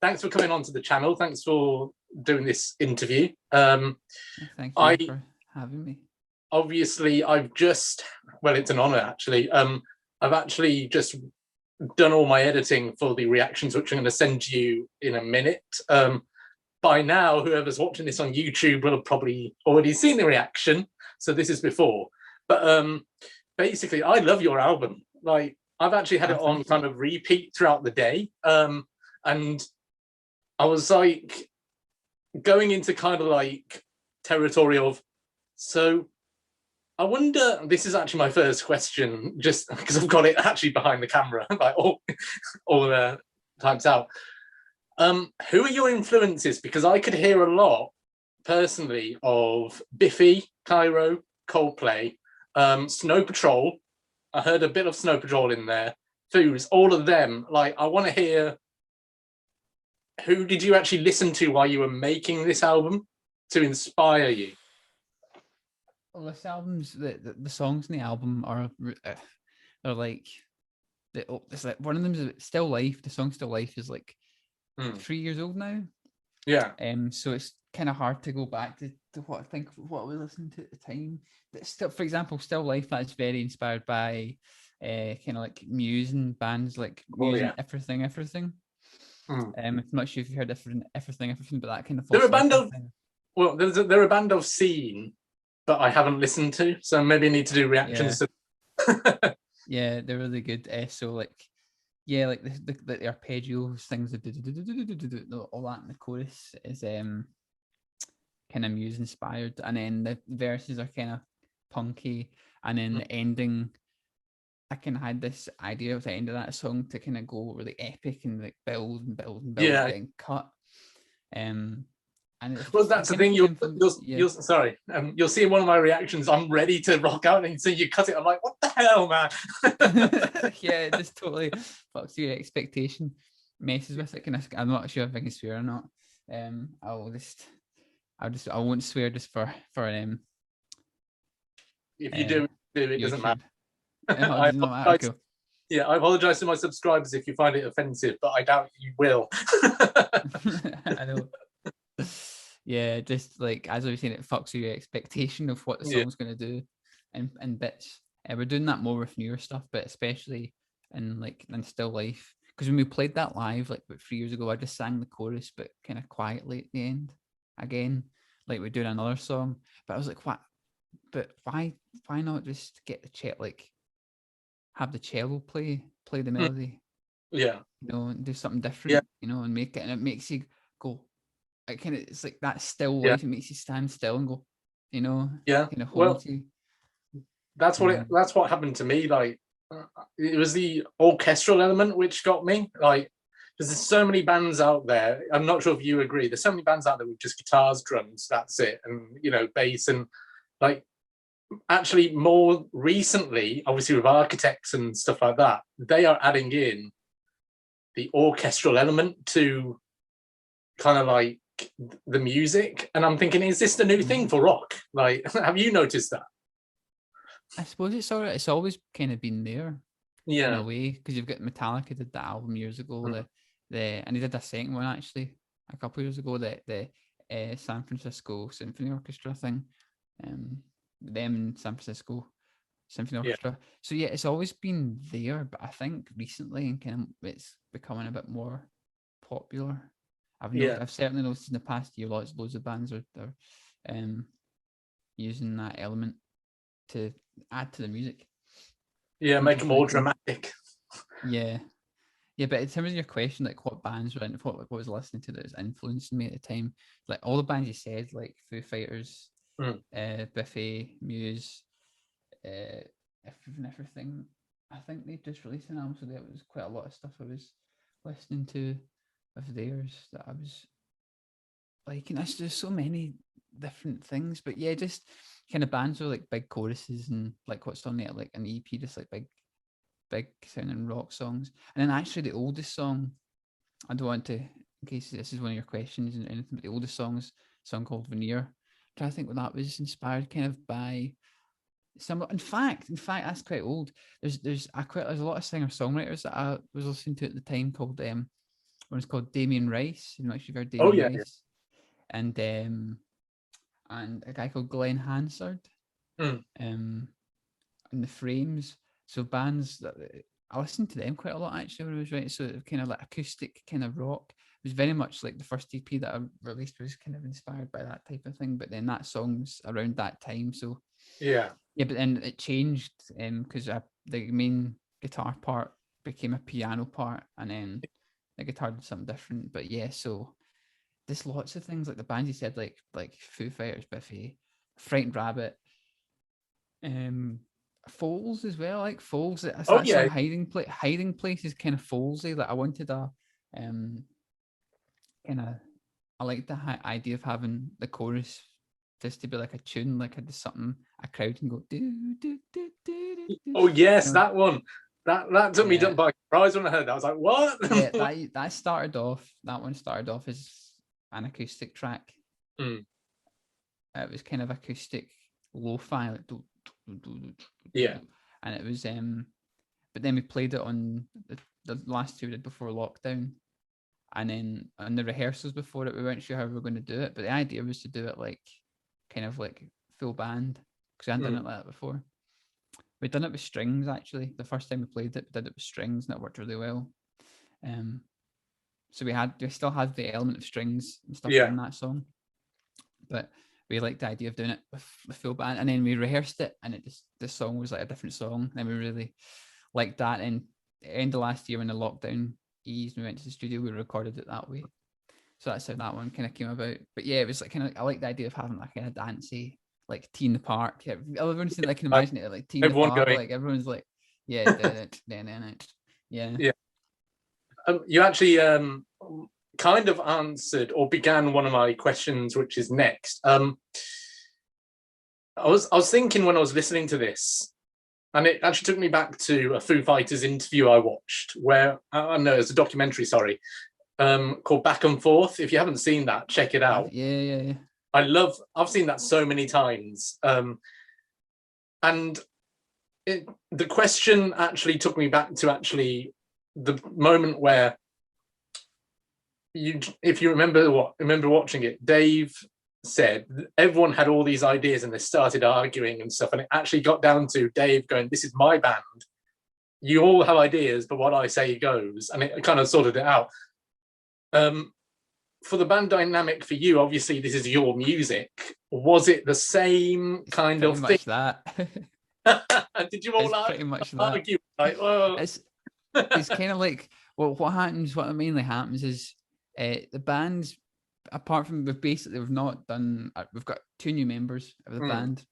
thanks for coming onto the channel. Thanks for doing this interview. Thank you for having me. Obviously, it's an honor actually. I've actually just done all my editing for the reactions, which I'm going to send you in a minute. By now, whoever's watching this on YouTube will have probably already seen the reaction. So this is before. But basically, I love your album. Like, I've actually had it on kind of repeat throughout the day. And I was like going into kind of like territory of, so I wonder, this is actually my first question, just because I've got it actually behind the camera, like all the types out. Who are your influences? Because I could hear a lot, personally, of Biffy, Cairo, Coldplay, Snow Patrol. I heard a bit of Snow Patrol in there. Foos, all of them. Like, I want to hear, who did you actually listen to while you were making this album to inspire you? Well, this album's the songs in the album are like it's like one of them is Still Life. The song Still Life is like 3 years old now. Yeah. So it's kind of hard to go back to what I think what I was listening to at the time. But still, for example, Still Life, that's very inspired by kind of like Muse and bands like Muse and Everything. I'm not sure if you've heard Everything, but that kind of they're a band of scene, but I haven't listened to, so maybe I need to do reactions. Yeah, they're really good. So like, yeah, like the arpeggios, things, all that in the chorus is kind of Muse inspired, and then the verses are kind of punky, and then the ending, I kind of had this idea of the end of that song to kind of go really epic and like build and build and build, getting cut. And well, that's the thing. You'll see in one of my reactions, I'm ready to rock out, and so you cut it. I'm like, what the hell, man? Yeah, it just totally fucks your expectation, messes with it. I'm not sure if I can swear or not. I won't swear just for If you do it doesn't matter. No, it doesn't matter. Cool. Yeah, I apologize to my subscribers if you find it offensive, but I doubt you will. I know. Yeah, just like as I was saying, it fucks your expectation of what the song's going to do in bits. We're doing that more with newer stuff, but especially in Still Life, because when we played that live like about 3 years ago, I just sang the chorus but kind of quietly at the end again, like we're doing another song. But I was like, what? But why not just get the have the cello play the melody? Yeah, and do something different. And make it, and it makes you go. It's like that still life. It makes you stand still and go, kind of hold you. That's what happened to me. Like, it was the orchestral element which got me. Like, because there's so many bands out there. I'm not sure if you agree. There's so many bands out there with just guitars, drums, that's it, and bass, and like actually more recently, obviously with Architects and stuff like that, they are adding in the orchestral element to kind of like the music, and I'm thinking, is this the new thing for rock? Like, have you noticed that? I suppose it's always kind of been there, in a way, because you've got Metallica did that album years ago, and they did a second one actually a couple of years ago, the San Francisco Symphony Orchestra thing, them in San Francisco Symphony Orchestra. So yeah, it's always been there, but I think recently it's becoming a bit more popular. I've certainly noticed in the past year, loads of bands are using that element to add to the music. Yeah, make it more dramatic. Yeah, but in terms of your question, like what bands were what was listening to that was influencing me at the time, like all the bands you said, like Foo Fighters, Biffy, Muse, everything. I think they just released an album, so there was quite a lot of stuff I was listening to of theirs that I was like, and there's so many different things, but yeah, just kind of bands with like big choruses and like what's on there, like an EP, just like big sounding rock songs. And then actually the oldest song, I don't want to, in case this is one of your questions and anything, but the oldest song called Veneer. I'm trying to think what that was inspired kind of by. In fact, that's quite old. There's a lot of singer-songwriters that I was listening to at the time called One's called Damien Rice. You know, if you've heard Oh Damien yeah. Rice, and a guy called Glenn Hansard. Mm. And the Frames. So bands that I listened to them quite a lot actually when I was writing. So it was kind of like acoustic kind of rock. It was very much like the first EP that I released was kind of inspired by that type of thing. But then that song's around that time. So Yeah. but then it changed because the main guitar part became a piano part, and then the guitar did something different. But yeah, so there's lots of things like the bands you said, like Foo Fighters, Biffy, Frightened Rabbit, Foals as well. Like Foals, it's Oh that yeah. song Hiding Place is kind of Foalsy. Like I wanted a kind of, I like the idea of having the chorus just to be like a tune, like just something a crowd can go do do do do do do. Oh yes, You know, that one. That took me yeah, by surprise when I heard that. I was like, what? yeah. That started off. That one started off as an acoustic track. Mm. It was kind of acoustic lo-fi, like, Yeah. and it was but then we played it on the last two we did before lockdown, and then on the rehearsals before it we weren't sure how we were going to do it, but the idea was to do it like kind of like full band because we hadn't done it like that before. We'd done it with strings actually. The first time we played it, we did it with strings and it worked really well. So we still had the element of strings and stuff in that song, but we liked the idea of doing it with the full band, and then we rehearsed it, and this song was like a different song, and we really liked that. And at the end of last year when the lockdown eased, we went to the studio, we recorded it that way. So that's how that one kind of came about. But yeah, it was like kind of, I like the idea of having that kind of dancey, like Tea in the Park. Yeah, everyone's I can imagine it like Tea in the Park, going. Like everyone's like, yeah, yeah. Yeah. You actually kind of answered or began one of my questions, which is next. I was thinking when I was listening to this, and it actually took me back to a Foo Fighters interview I watched, where I know it's a documentary, sorry, called Back and Forth. If you haven't seen that, check it out. Yeah. I've seen that so many times, and the question actually took me back to actually the moment where if you remember watching it, Dave said everyone had all these ideas and they started arguing and stuff, and it actually got down to Dave going, "This is my band. You all have ideas, but what I say goes," and it kind of sorted it out. For the band dynamic for you, obviously this is your music. Was it the same kind of thing? That. Did you all pretty much argue? Like, oh. It's kind of like, well, what mainly happens is the bands, apart from we've not done, we've got 2 new members of the band,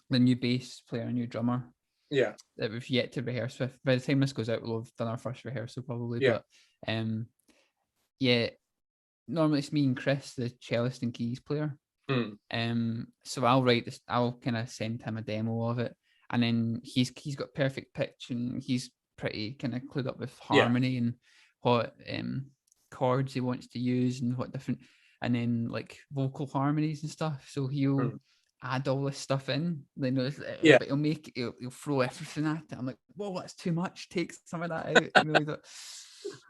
the new bass player and new drummer, that we've yet to rehearse with. By the time this goes out, we'll have done our first rehearsal probably. But normally it's me and Chris, the cellist and keys player. So I'll write this, I'll kind of send him a demo of it, and then he's got perfect pitch and he's pretty kind of clued up with harmony and what chords he wants to use and what different, and then like vocal harmonies and stuff. So he'll add all this stuff in, but he'll throw everything at it. I'm like, whoa, that's too much. Take some of that out. It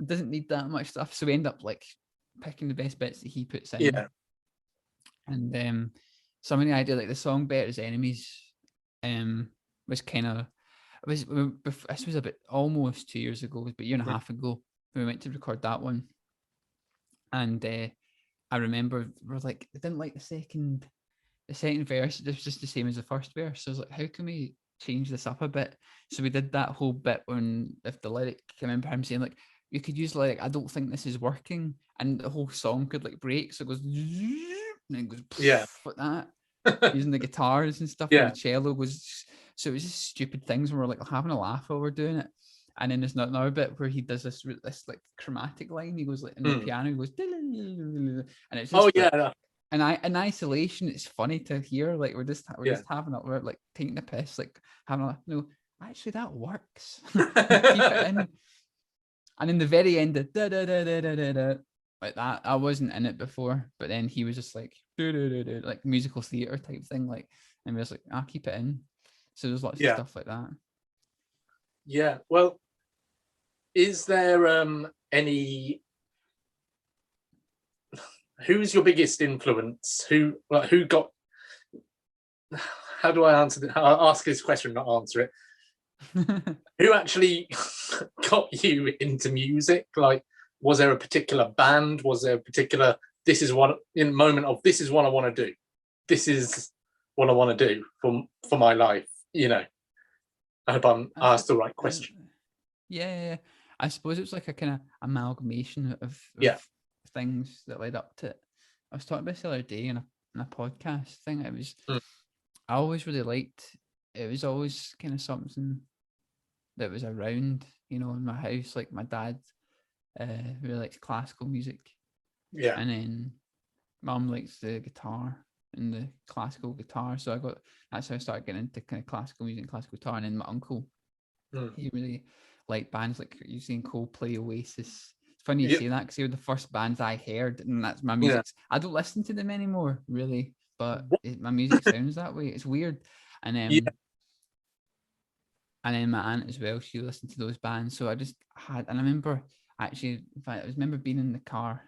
doesn't need that much stuff. So we end up like picking the best bits that he puts in. And some of the idea, like the song "Better as Enemies," was kind of, this was about almost 2 years ago, but a year and a half ago, we went to record that one. And I remember we're like, I didn't like the second verse. It was just the same as the first verse. So I was like, how can we change this up a bit? So we did that whole bit if the lyric, I remember him saying like, you could use like, I don't think this is working, and the whole song could like break. So it goes, and it goes like that, using the guitars and stuff, and the cello goes. So it was just stupid things where we're like having a laugh while we're doing it. And then there's another bit where he does this like chromatic line. He goes like in the piano, he goes, and it's just in isolation, it's funny to hear. Like we're just we're like taking the piss, like having a no. Actually, that works. Keep it in. And in the very end, like that, I wasn't in it before, but then he was just like like musical theater type thing, like, and we was like, I'll keep it in. So there's lots of stuff like that. Yeah. Well, is there any who's your biggest influence? Who got? How do I answer? I'll ask this question, not answer it. Who actually got you into music? Like, was there a particular band? Was there a particular, this is what, in moment of, this is what I want to do. This is what I want to do for my life. You know, I hope I'm asked the right question. Yeah. I suppose it was like a kind of amalgamation of things that led up to it. I was talking about this the other day in a podcast thing. It was, I always really liked, it was always kind of something that was around, you know, in my house. Like my dad really likes classical music. Yeah. And then mum likes the guitar and the classical guitar. So that's how I started getting into kind of classical music and classical guitar. And then my uncle, he really liked bands like you've seen Coldplay, Oasis. It's funny you say that because they were the first bands I heard, and that's my music. I don't listen to them anymore, really, but my music sounds that way. It's weird. And and then my aunt as well, she listened to those bands. So I just had, and I remember actually, in fact, I remember being in the car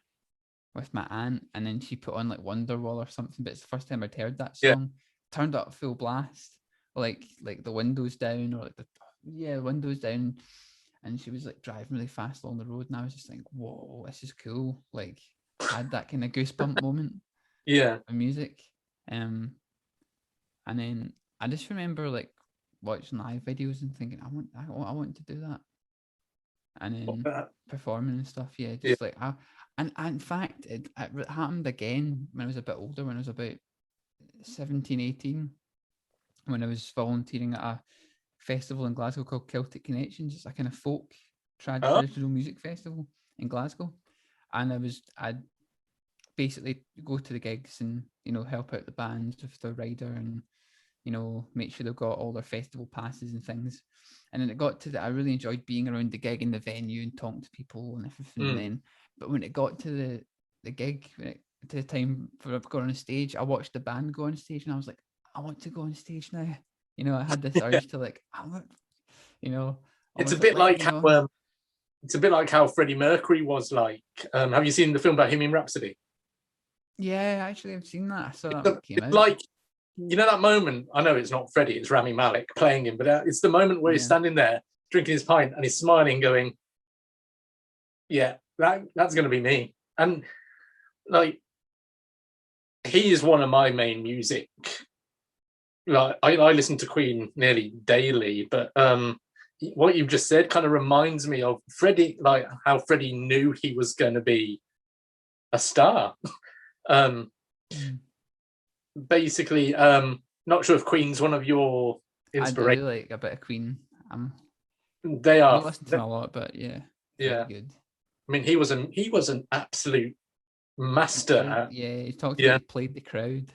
with my aunt, and then she put on like Wonderwall or something, but it's the first time I'd heard that song. Turned up full blast, like the windows down, or like the windows down, and she was like driving really fast along the road, and I was just like, whoa, this is cool. Like, had that kind of goosebump moment. With music. And then I just remember like watching live videos and thinking, I want to do that. And then performing and stuff. Yeah, just like and in fact it happened again when I was a bit older, when I was about 17, 18, when I was volunteering at a festival in Glasgow called Celtic Connections. It's a kind of folk traditional music festival in Glasgow. And I'd basically go to the gigs and, you know, help out the bands with their rider and, you know, make sure they've got all their festival passes and things. And then it got to that, I really enjoyed being around the gig in the venue and talking to people and everything. Then, but when it got to the gig, to the time for going on stage, I watched the band go on stage and I was like, I want to go on stage now. You know, I had this urge to like, I want, you know. It's a bit like how it's a bit like how Freddie Mercury was like. Have you seen the film about him in Rhapsody? Yeah, actually, I've seen that. I saw that when it came out. Like, you know, that moment, I know it's not Freddie, it's Rami Malek playing him, but it's the moment where he's standing there drinking his pint and he's smiling, going, yeah, that's going to be me. And like, he is one of my main music. Like, I listen to Queen nearly daily, but what you've just said kind of reminds me of Freddie, like how Freddie knew he was going to be a star. Basically, not sure if Queen's one of your inspirations. I do like a bit of Queen. They are. I don't listen to them a lot, but yeah, good. I mean, he was an absolute master. He talked about he played the crowd.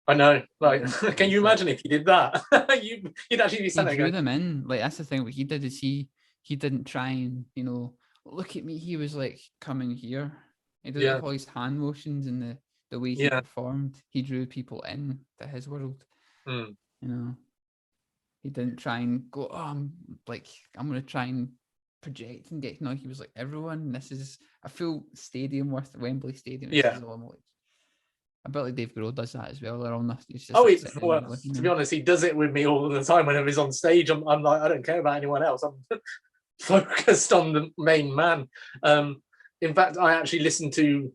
I know. Like, can you imagine if he did that? You'd actually be standing. He drew them in. Like, that's the thing. What he did is he didn't try and, you know, look at me. He was like, coming here. He did all his hand motions and the way he performed. He drew people in to his world. You know, he didn't try and go, I'm going to try and project and get, no, he was like, everyone, this is a full stadium worth, Wembley Stadium. This is all I'm like. I bet like Dave Grohl does that as well. They're on to be honest, he does it with me all the time. Whenever he's on stage, I'm like, I don't care about anyone else. I'm focused on the main man. In fact, I actually listened to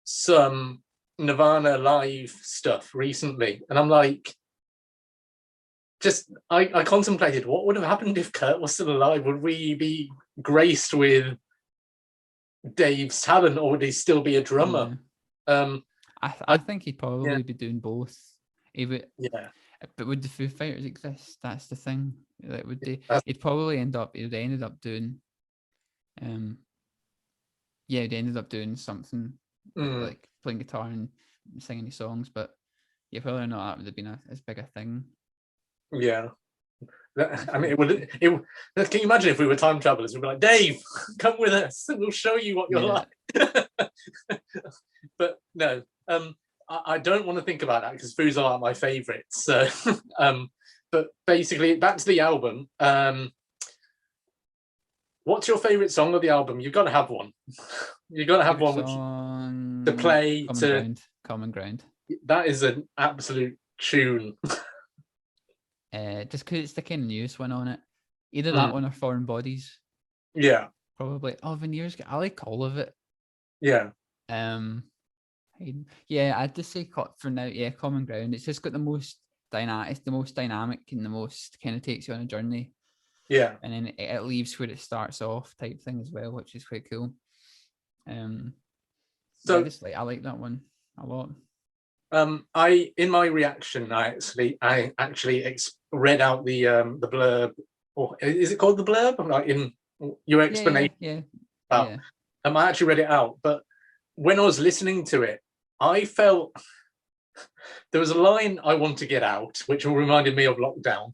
some Nirvana live stuff recently, and I'm like, I contemplated what would have happened if Kurt was still alive. Would we be graced with Dave's talent, or would he still be a drummer? I think he'd probably be doing both. But would the Foo Fighters exist? That's the thing. Like, would they? He'd ended up doing, they ended up doing something like playing guitar and singing his songs. But whether or not that would have been as big a thing. Yeah. I mean, can you imagine if we were time travelers? We'd be like, Dave, come with us, and we'll show you what you're like. But no, I don't want to think about that because Foos are my favourites. So, but basically, back to the album. What's your favourite song of the album? You've got to have one. You got to have Favorite one which song, to play Common to. Ground. Common Ground. That is an absolute tune. Just because it's the kind of newest one on it. Either that Mm. one or Foreign Bodies. Yeah, Probably. Oh, Veneers. I like all of it. yeah. Yeah, I'd just say for now. Yeah, Common Ground. It's just got the most dynamic. It's the most dynamic and the most kind of takes you on a journey. Yeah. And then it leaves where it starts off, type thing as well, which is quite cool. So yeah, I like that one a lot. I in my reaction, I actually read out the blurb, or is it called the blurb? Like in your explanation. Yeah. About, I actually read it out, but when I was listening to it, I felt there was a line I want to get out, which reminded me of lockdown,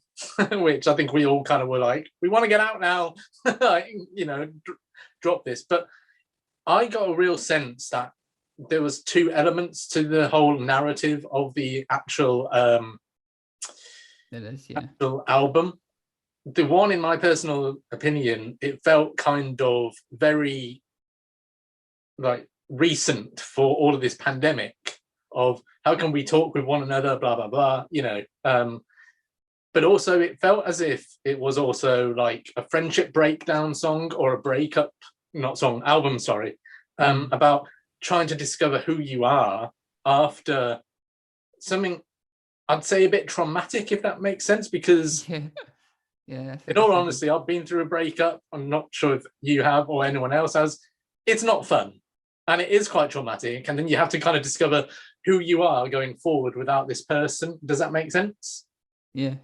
which I think we all kind of were like, we want to get out now, drop this. But I got a real sense that there was two elements to the whole narrative of the actual it is, yeah. actual album. The one, in my personal opinion, it felt kind of very like recent for all of this pandemic of how can we talk with one another, blah blah blah, but also it felt as if it was also like a friendship breakdown song or a breakup, not song, album, sorry, about trying to discover who you are after something, I'd say a bit traumatic, if that makes sense, because yeah, in all honesty, I've been through a breakup. I'm not sure if you have or anyone else has. It's not fun. And it is quite traumatic. And then you have to kind of discover who you are going forward without this person. Does that make sense? Yeah.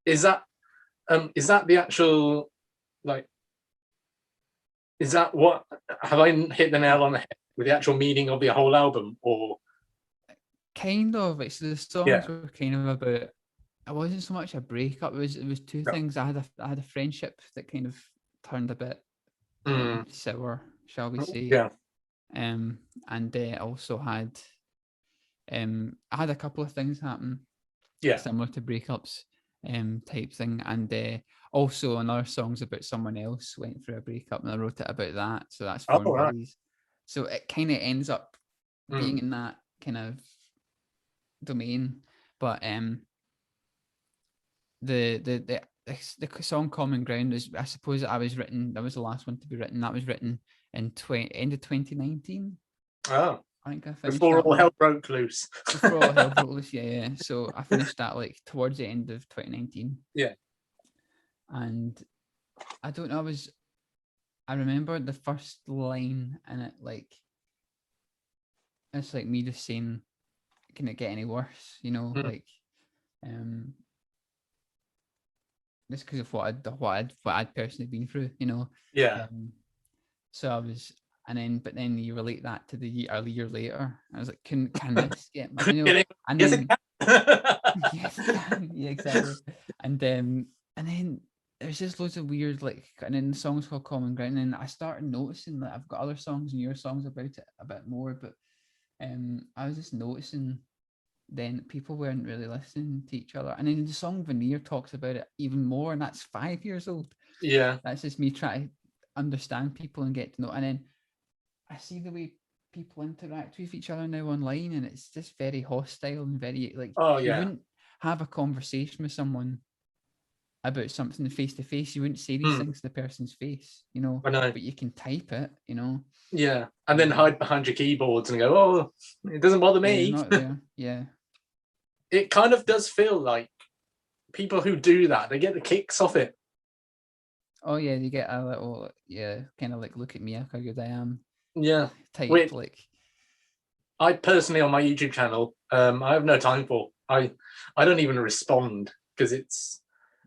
Is that the actual, like, is that what, have I hit the nail on the head with the actual meaning of the whole album? Or kind of, it's the songs were kind of about, it wasn't so much a breakup, it was two things. I had a friendship that kind of turned a bit sour, shall we say. Yeah. And also had I had a couple of things happen similar to breakups type thing, and also another song's about someone else went through a breakup and I wrote it about that, so that's Foreign Bodies. So it kind of ends up being in that kind of domain, but the song Common Ground is, I suppose, that was the last one to be written. That was written in end of 2019. Oh, I think I finished before that all hell broke loose. Before all hell broke loose, yeah. So I finished that like towards the end of 2019. Yeah. And I don't know, I remember the first line in it, like, it's like me just saying, can it get any worse? Like, just because of what I'd personally been through, Yeah. So I was, but then you relate that to a year later. I was like, can this get? And then yes, it can. Yeah, exactly. And then there's just loads of weird, like, and then the song's called Common Ground, and I started noticing that I've got other songs and your songs about it a bit more, but I was just noticing then people weren't really listening to each other. And then the song Veneer talks about it even more, and that's 5 years old. Yeah. That's just me trying to understand people and get to know. And then I see the way people interact with each other now online, and it's just very hostile and very, like, you wouldn't have a conversation with someone about something face to face. You wouldn't say these things to the person's face, I know. but you can type it, Yeah. And then hide behind your keyboards and go, oh, it doesn't bother me. Not there. Yeah. It kind of does feel like people who do that, they get the kicks off it. Oh yeah, you get a little, kind of like, look at me, how good I am. Yeah. Type. Like, I personally, on my YouTube channel, I have no time for. I don't even respond because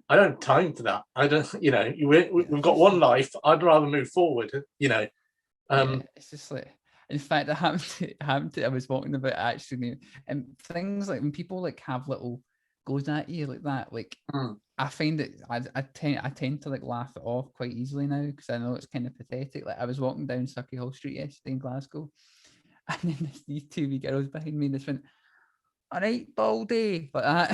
I don't have time for that. I don't, we've got one life. I'd rather move forward, it's just like, in fact, it happened to I was walking about actually, and things like when people like have little goes at you like that, like, I find that I tend to like laugh it off quite easily now, because I know it's kind of pathetic. Like, I was walking down Sauchiehall Street yesterday in Glasgow, and then these two wee girls behind me, this went, "All right, Baldy," like that.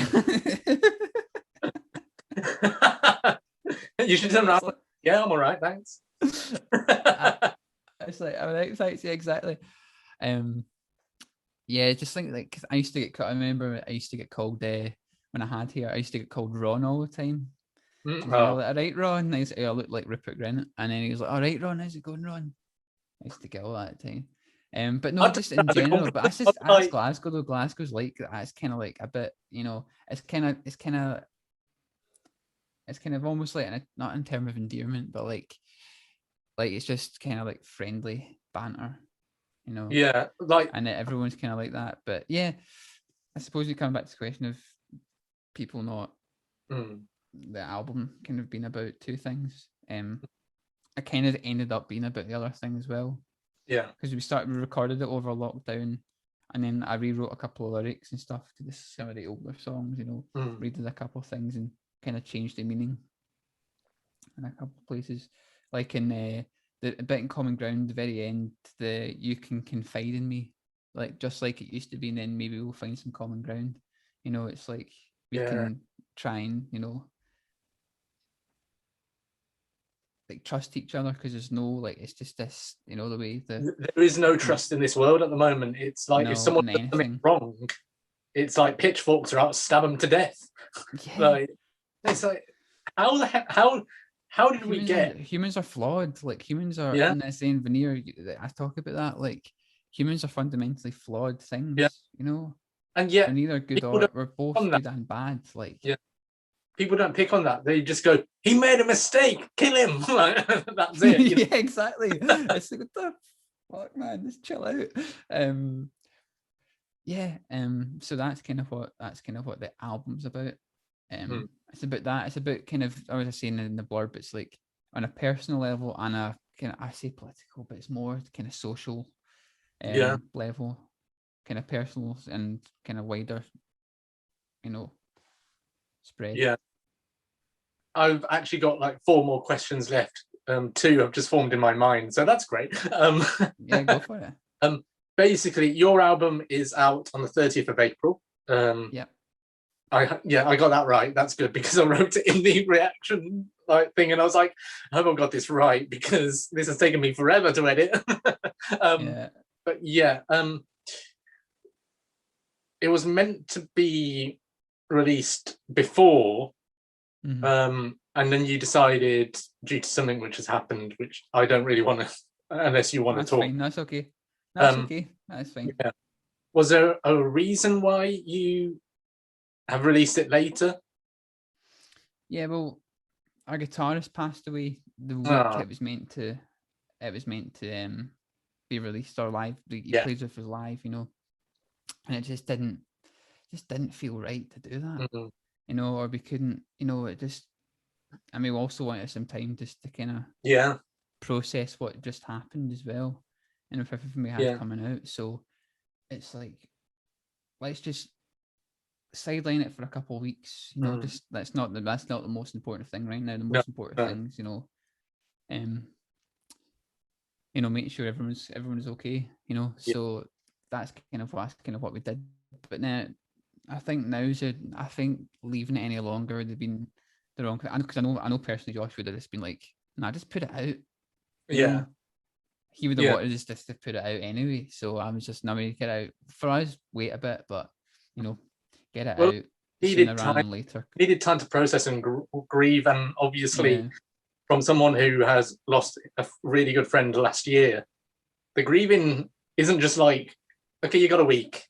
You should turn around. Yeah, I'm all right, thanks. I it's like I'm excited. Yeah, exactly. Yeah, just think like 'cause I used to get. I remember I used to get called when I had hair. I used to get called Ron all the time. And they were Oh, like, "All right, Ron." And I used to, I looked like Rupert Grint, and then he was like, "All right, Ron, how's it going, Ron?" I used to get all that time. But no, I took just that in as a general. But compliment. I was that's like, Glasgow though. Glasgow's like that. It's kind of like a bit, it's kind of almost like not in terms of endearment, but like it's just kind of like friendly banter, you know. yeah, like, And everyone's kind of like that. But yeah, I suppose we come back to the question of people not mm, the album kind of being about two things. I kind of ended up being about the other thing as well yeah, because we recorded it over lockdown, and then I rewrote a couple of lyrics and stuff to some of the older songs. mm, Redid a couple of things and kind of changed the meaning in a couple of places, like in the bit in Common Ground, the very end, the "You can confide in me," like just like it used to be, and then maybe we'll find some common ground. It's like we yeah. can try and like trust each other because there's no like it's just this the way There is no the trust in this world at the moment. It's like if no someone in does something anything. wrong, it's like pitchforks are out, stab them to death. Yeah, Like, it's like, how the heck, how did we get? humans are flawed. Like humans are Yeah, in this same veneer. I talk about that. Like humans are fundamentally flawed yeah, things. and We're yet neither good people don't we're pick both on that. good and bad. Like Yeah, people don't pick on that. They just go, "He made a mistake, kill him." Like, that's it. yeah, exactly. It's like what the fuck, man. Just chill out. Yeah. So that's kind of what the album's about. Hmm. It's about that. It's about kind of I was saying in the blurb. It's like on a personal level and a kind of I say political, but it's more kind of social Yeah, level, kind of personal and kind of wider, you know, spread. yeah. I've actually got like four more questions left. Two have just formed in my mind, so that's great. Yeah, go for it. um, basically, your album is out on the 30th of April. Um, Yep. I got that right. That's good because I wrote it in the reaction like thing, and I was like, I hope I got this right because this has taken me forever to edit. um, Yeah. but yeah, it was meant to be released before, Mm-hmm. and then you decided due to something which has happened, which I don't really want to, unless you want to That's talk. fine. That's okay. That's Um, okay. That's fine. yeah. Was there a reason why you have released it later? Yeah. Well, our guitarist passed away the week Ah, it was meant to be released or live. He yeah. plays with us live, and it just didn't feel right to do that, Mhm. or we couldn't, it just. I mean, we also wanted some time just to kind of Yeah, process what just happened as well, and with everything we had yeah. coming out. So it's like let's just sideline it for a couple of weeks. Mm. Just that's not the most important thing right now. The No, most important no. thing is um, making sure everyone's okay. Yeah, So that's kind of what we did. But now I think I think leaving it any longer would have been the wrong. Because I know personally Josh would have just been like, nah, just put it out. You yeah, know, he would have yeah. wanted us just to put it out anyway. So I was just, no, we get out for us. Wait a bit, but you know, get it Well, out sooner needed rather time, than later. needed time to process and grieve, and Yeah, obviously, from someone who has lost a really good friend last year, the grieving isn't just like, okay, you got a week.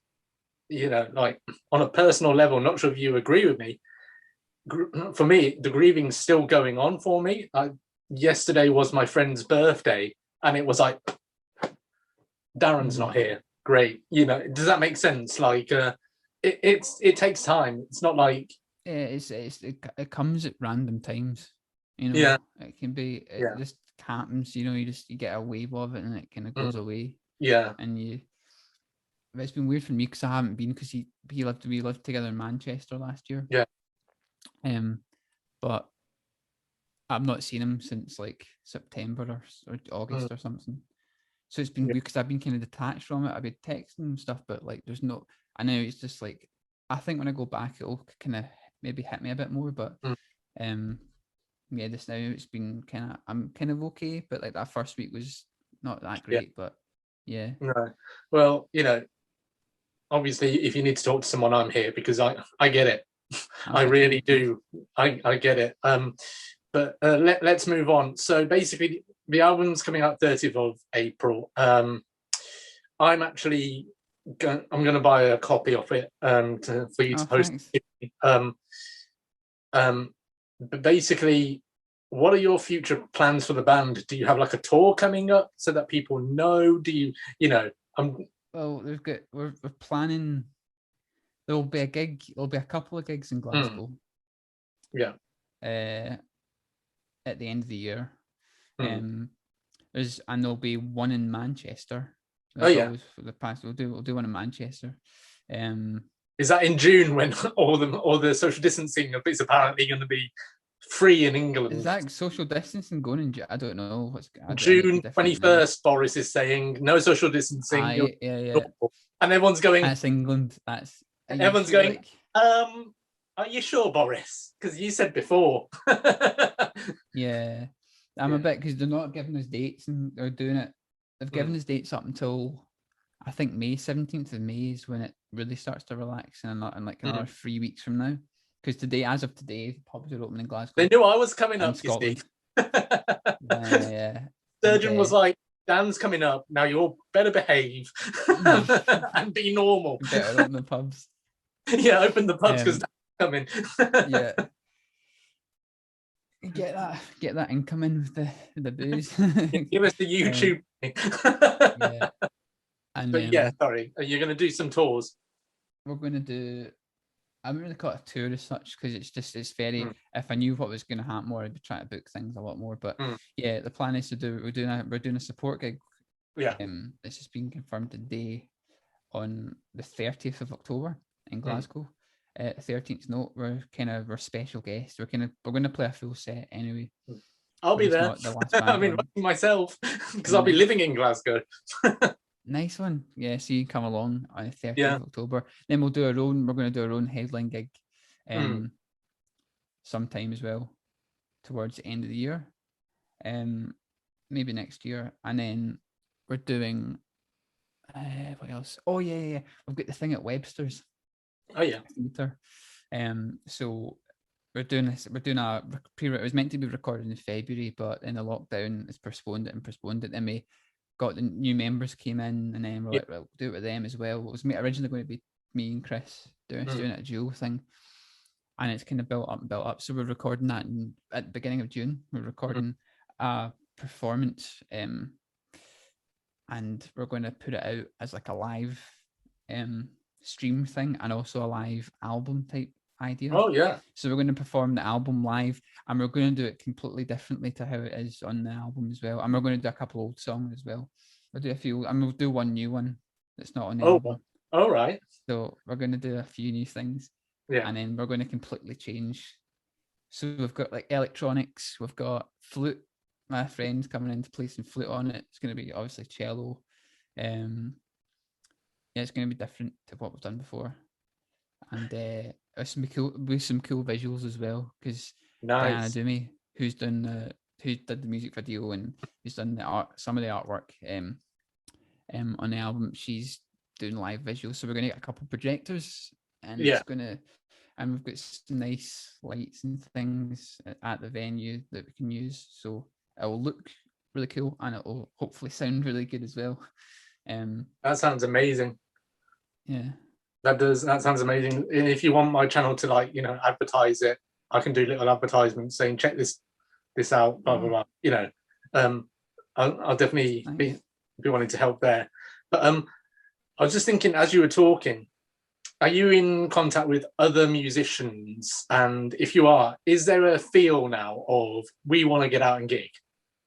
Like on a personal level, not sure if you agree with me. For me, the grieving's still going on for me. Yesterday was my friend's birthday, and it was like, Darren's mm-hmm. not here. Great. Does that make sense? Like, it takes time. It's not like, Yeah, it comes at random times. yeah, It can be it yeah, just happens. You get a wave of it and it kind of goes mm, away. yeah, And it's been weird for me because I haven't been because we lived together in Manchester last year. yeah, But I've not seen him since like September or mm, August or something. So it's been yeah, weird because I've been kind of detached from it. I've been texting and stuff, but like there's no. I know it's just like I think when I go back, it'll kind of maybe hit me a bit more. But mm, um, yeah, just now it's been I'm kind of okay. But like that first week was not that Yeah. great, but yeah. No. Well, obviously, if you need to talk to someone, I'm here, because I get it. Oh, I thank you. really do. I get it. But let's move on. So basically, the album's coming out 30th of April. I'm actually I'm going to buy a copy of it for you Oh, to post. thanks. Um, but basically, what are your future plans for the band? Do you have like a tour coming up so that people know? Do I'm Well, we're planning. There will be a gig. There'll be a couple of gigs in Glasgow. Yeah. At the end of the year. Mm. And there'll be one in Manchester. Oh That's yeah. always for the past. We'll do one in Manchester. Is that in June when all the social distancing is apparently going to be free in England? Is that social distancing going in? I don't know. June 21st, Boris is saying no social distancing. Yeah. And everyone's going. That's England. Everyone's sure, going. Are you sure, Boris? Because you said before. Yeah, I'm a bit, because they're not giving us dates and they're doing it. They've given us dates up until I think May 17th of May is when it really starts to relax, and like another 3 weeks from now. Because today, as of today, the pubs are open in Glasgow. They knew I was coming up, Scotland. You see. Yeah. Surgeon was like, Dan's coming up. Now you better behave and be normal. Better open the pubs. Yeah, open the pubs because Dan's coming. Yeah. Get that income in with the booze. Give us the YouTube. Yeah. And but yeah, sorry. Are you going to do some tours? We're going to do. I haven't really got a tour as such, because it's very. If I knew what was going to happen more, I'd be trying to book things a lot more. But yeah, the plan is to do. We're doing a support gig. Yeah. It's just been confirmed today, on the 30th of October in Glasgow. 13th note, we're special guests. We're going to play a full set anyway. I'll be there. I'm inviting myself because I'll be living in Glasgow. Nice one. Yeah, so you come along on the 30th of October. Then we're going to do our own headline gig sometime as well, towards the end of the year. Maybe next year. And then we're doing what else? Oh yeah. We've got the thing at Webster's. Oh yeah. Theatre. So we're doing this. We're doing it was meant to be recorded in February, but in the lockdown, it's postponed it. Then we got the new members came in, and then we're like, we'll do it with them as well. It was originally going to be me and Chris doing a duo thing, and it's kind of built up. So we're recording that at the beginning of June. We're recording a performance, and we're going to put it out as like a live stream thing, and also a live album type idea. Oh yeah. So we're going to perform the album live, and we're going to do it completely differently to how it is on the album as well. And we're going to do a couple old songs as well. We'll do a few, and we'll do one new one that's not on the album. All right. So we're going to do a few new things. Yeah. And then we're going to completely change. So we've got like electronics, we've got flute. My friend's coming in to play some flute on it. It's going to be obviously cello. It's going to be different to what we've done before, and it's going to be cool with some cool visuals as well, because Diana Doomey, who did the music video and who's done some of the artwork on the album, she's doing live visuals. So we're going to get a couple of projectors, and it's going to, and we've got some nice lights and things at the venue that we can use. So it will look really cool, and it will hopefully sound really good as well. That sounds amazing. Yeah, that sounds amazing. And if you want my channel to advertise it, I can do little advertisements saying check this out, blah blah blah. I'll definitely be wanting to help there. But I was just thinking, as you were talking, are you in contact with other musicians? And if you are, is there a feel now of we want to get out and gig,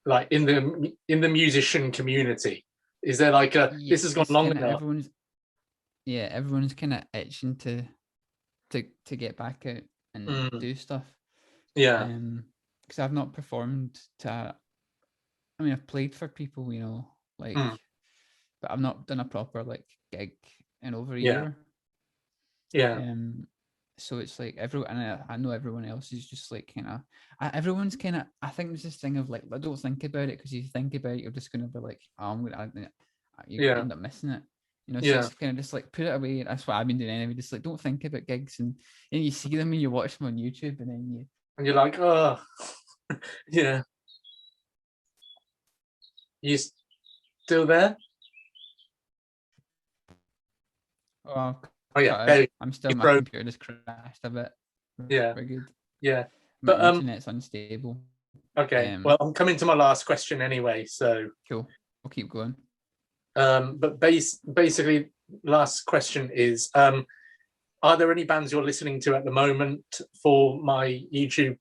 like in the musician community? Is there like this has gone long enough? Everyone's kind of itching to get back out and do stuff. Yeah. Because I've not performed I've played for people, but I've not done a proper gig in over a year. Yeah. so it's like everyone, and I know everyone else is just like kind of, everyone's kind of, I think there's this thing of like, I don't think about it, because you think about it, you're just going to be like, oh, you Yeah. end up missing it. So Yeah. it's kind of just like put it away. That's what I've been doing anyway. Just like don't think about gigs, and you see them and you watch them on YouTube, and then you. And you're like, oh, yeah. You still there? Oh, Oh yeah, cut out. there I'm still. you My broke. computer just crashed a bit. Yeah, We're good. yeah. My But internet's unstable. okay. Well, I'm coming to my last question anyway. So, Cool. We'll keep going. but basically, last question is: are there any bands you're listening to at the moment for my YouTube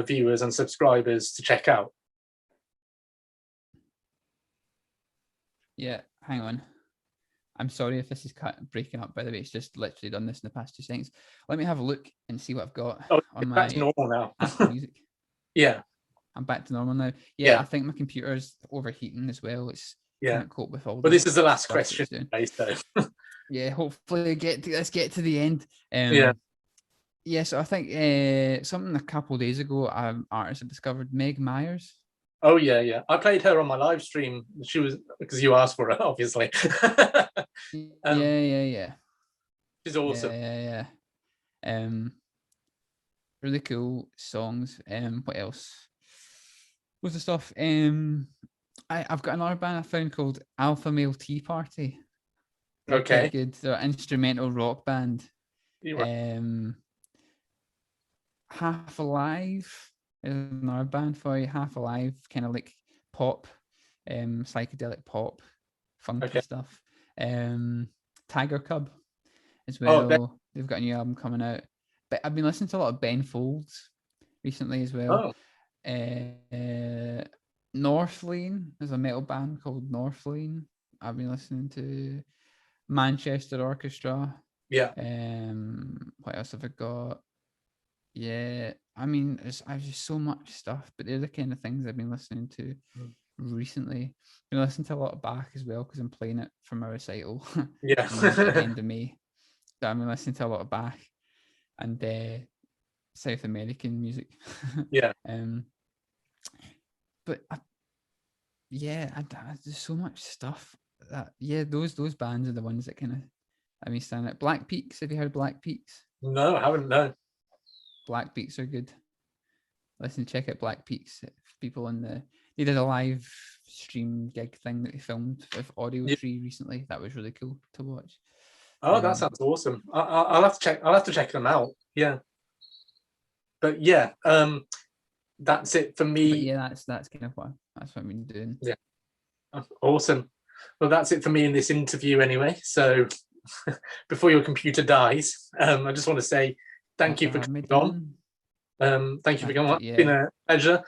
viewers and subscribers to check out? Yeah, hang on. I'm sorry if this is breaking up, by the way. It's just literally done this in the past 2 seconds. Let me have a look and see what I've got on That's my normal now. Apple Music. Yeah. I'm back to normal now. Yeah. I think my computer's overheating as well. It's can't cope with all. But this is the last stuff question, so. Yeah, hopefully let's get to the end. Yeah, so I think something a couple of days ago, artist I discovered, Meg Myers. Oh yeah. I played her on my live stream. She was, because you asked for her, obviously. Yeah. She's awesome. Yeah. Really cool songs. What else? What's the stuff? I've got another band I found called Alpha Male Tea Party. They're quite good. They're an instrumental rock band. Right. Half Alive is another band for you. Half Alive, kind of like pop, psychedelic pop, funky stuff. Tiger Cub as well. They've got a new album coming out. But I've been listening to a lot of Ben Folds recently as well. Northlane, there's a metal band called Northlane. I've been listening to Manchester Orchestra. Yeah. What else have I got? Yeah, I mean, I've just so much stuff, but they're the kind of things I've been listening to recently. I've been listening to a lot of Bach as well, because I'm playing it for my recital. Yeah. At the end of May. So I've been listening to a lot of Bach and South American music. Yeah. But there's so much stuff that those bands are the ones that kind of I mean stand out. Black Peaks. Have you heard Black Peaks? No, I haven't. No. Black Peaks are good. Listen, check out Black Peaks. People they did a live stream gig thing that they filmed with Audio Tree recently. That was really cool to watch. Oh, that sounds awesome. I'll have to check. I'll have to check them out. Yeah. But yeah, that's it for me. But yeah, that's kind of what I've been doing. Yeah. Awesome. Well, that's it for me in this interview anyway. So before your computer dies, I just want to say thank you for coming on. Thank you for coming on. It's been a pleasure.